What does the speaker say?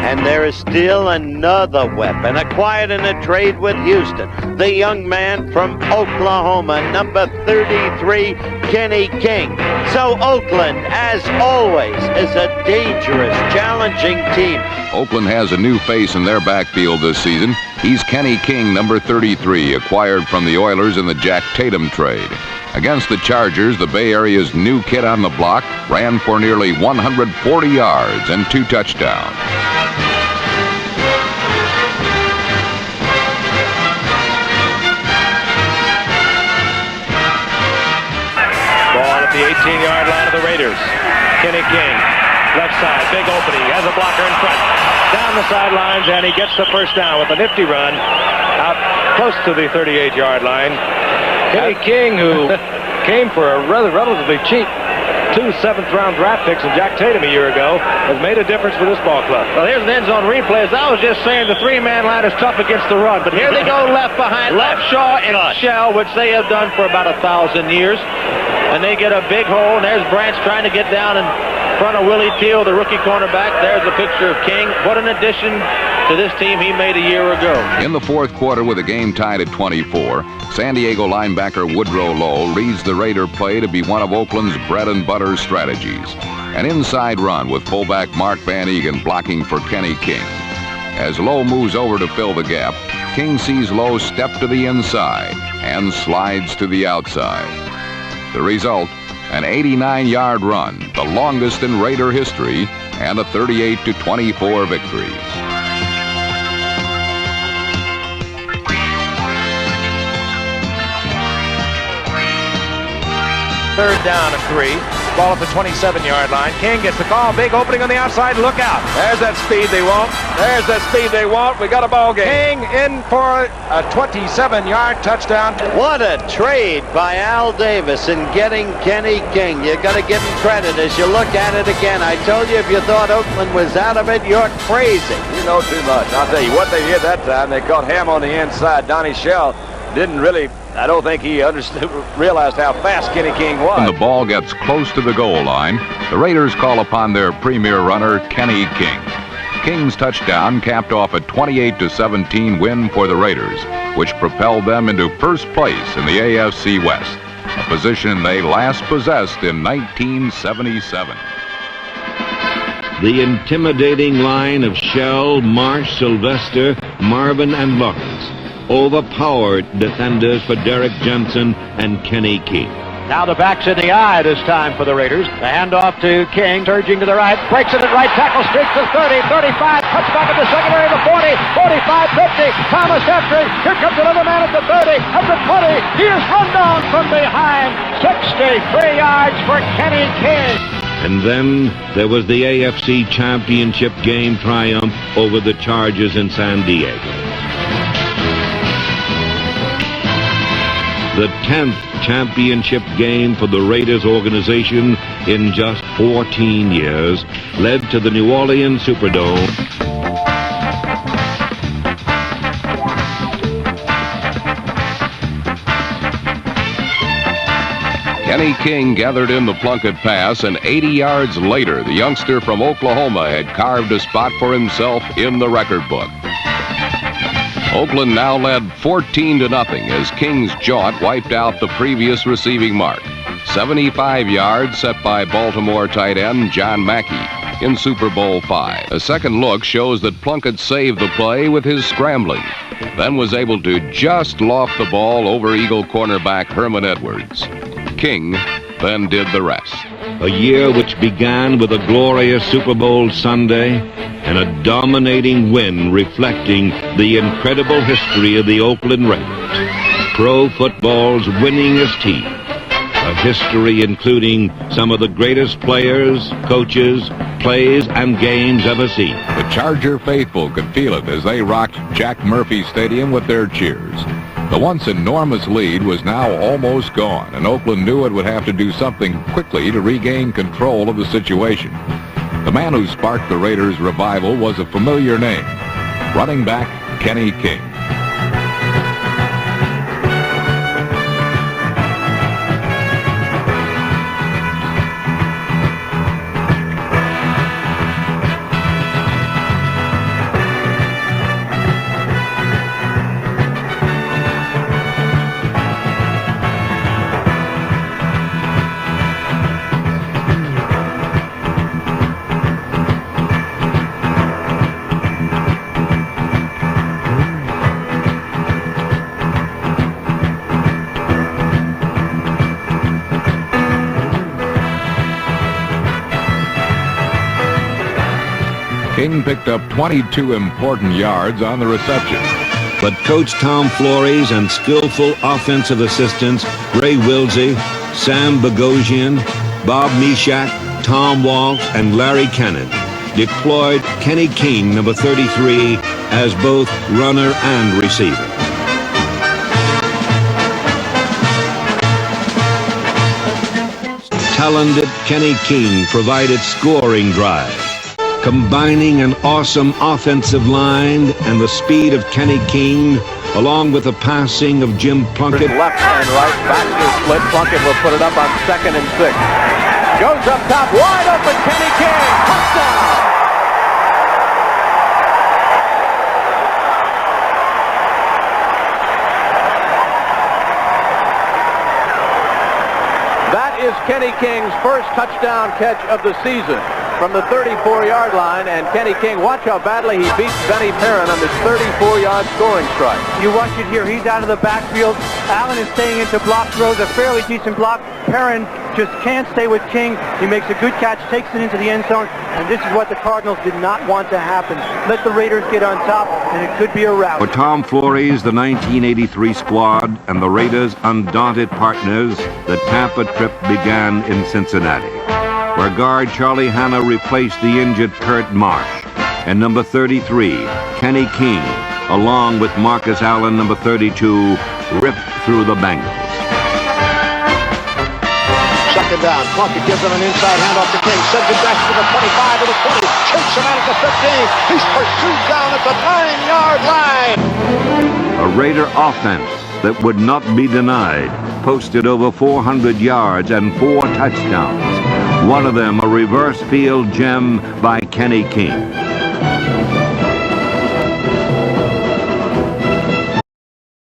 And there is still another weapon acquired in a trade with Houston. The young man from Oklahoma, number 33, Kenny King. So Oakland, as always, is a dangerous, challenging team. Oakland has a new face in their backfield this season. He's Kenny King, number 33, acquired from the Oilers in the Jack Tatum trade. Against the Chargers, the Bay Area's new kid on the block ran for nearly 140 yards and 2 touchdowns. Ball at the 18-yard line of the Raiders. Kenny King, left side, big opening, has a blocker in front. Down the sidelines, and he gets the first down with a nifty run out close to the 38-yard line. Kenny King, who came for a relatively cheap 2 7th-round draft picks in Jack Tatum a year ago, has made a difference for this ball club. Well, here's an end zone replay. As I was just saying, the 3-man line is tough against the run, but here they go left behind left Shaw and Shell, which they have done for about 1,000 years. And they get a big hole, and there's Branch trying to get down in front of Willie Teal, the rookie cornerback. There's a picture of King. What an addition to this team he made a year ago. In the fourth quarter, with the game tied at 24, San Diego linebacker Woodrow Lowe reads the Raider play to be one of Oakland's bread-and-butter strategies. An inside run with fullback Mark Van Egan blocking for Kenny King. As Lowe moves over to fill the gap, King sees Lowe step to the inside and slides to the outside. The result, an 89-yard run, the longest in Raider history, and a 38-24 victory. Third down and 3. Ball at the 27-yard line. King gets the call. Big opening on the outside. Look out. There's that speed they want. There's that speed they want. We got a ball game. King in for a 27-yard touchdown. What a trade by Al Davis in getting Kenny King. You got to give him credit as you look at it again. I told you if you thought Oakland was out of it, you're crazy. You know too much. I'll tell you what they did that time. They caught Ham on the inside. Donnie Shell didn't really, I don't think he realized how fast Kenny King was. When the ball gets close to the goal line, the Raiders call upon their premier runner, Kenny King. King's touchdown capped off a 28-17 win for the Raiders, which propelled them into first place in the AFC West, a position they last possessed in 1977. The intimidating line of Shell, Marsh, Sylvester, Marvin, and Lawrence overpowered defenders for Derek Jensen and Kenny King. Now the back's in the eye this time for the Raiders. The handoff to King, surging to the right, breaks it at right tackle, streaks to 30, 35, cuts back at the secondary, the 40, 45, 50. Thomas after him. Here comes another man at the 30, at the 20. He is run down from behind. 63 yards for Kenny King. And then there was the AFC Championship game triumph over the Chargers in San Diego. The 10th championship game for the Raiders organization in just 14 years led to the New Orleans Superdome. Kenny King gathered in the Plunkett pass, and 80 yards later, the youngster from Oklahoma had carved a spot for himself in the record book. Oakland now led 14-0 as King's jaunt wiped out the previous receiving mark. 75 yards set by Baltimore tight end John Mackey in Super Bowl V. A second look shows that Plunkett saved the play with his scrambling, then was able to just loft the ball over Eagle cornerback Herman Edwards. King then did the rest. A year which began with a glorious Super Bowl Sunday and a dominating win reflecting the incredible history of the Oakland Raiders, pro football's winningest team. A history including some of the greatest players, coaches, plays, and games ever seen. The Charger faithful could feel it as they rocked Jack Murphy Stadium with their cheers. The once enormous lead was now almost gone, and Oakland knew it would have to do something quickly to regain control of the situation. The man who sparked the Raiders' revival was a familiar name, running back Kenny King. King picked up 22 important yards on the reception. But Coach Tom Flores and skillful offensive assistants Ray Wilsey, Sam Bogosian, Bob Mishak, Tom Walsh, and Larry Cannon deployed Kenny King, number 33, as both runner and receiver. Talented Kenny King provided scoring drives. Combining an awesome offensive line and the speed of Kenny King, along with the passing of Jim Plunkett. Left and right, back to split. Plunkett will put it up on 2nd and 6. Goes up top, wide open, Kenny King, touchdown! That is Kenny King's first touchdown catch of the season from the 34-yard line, and Kenny King, watch how badly he beats Benny Perrin on this 34-yard scoring strike. You watch it here. He's out of the backfield. Allen is staying into block throws, a fairly decent block. Perrin just can't stay with King. He makes a good catch, takes it into the end zone, and this is what the Cardinals did not want to happen. Let the Raiders get on top, and it could be a rout. For Tom Flores, the 1983 squad, and the Raiders' undaunted partners, the Tampa trip began in Cincinnati, where guard Charlie Hanna replaced the injured Kurt Marsh, and number 33, Kenny King, along with Marcus Allen, number 32, ripped through the Bengals. Second down, Plunkett gives him an inside handoff to King, sends it back to the 25 to the 20, chase him out at the 15, he's pursued down at the 9-yard line. A Raider offense that would not be denied posted over 400 yards and 4 touchdowns. One of them a reverse field gem by Kenny King.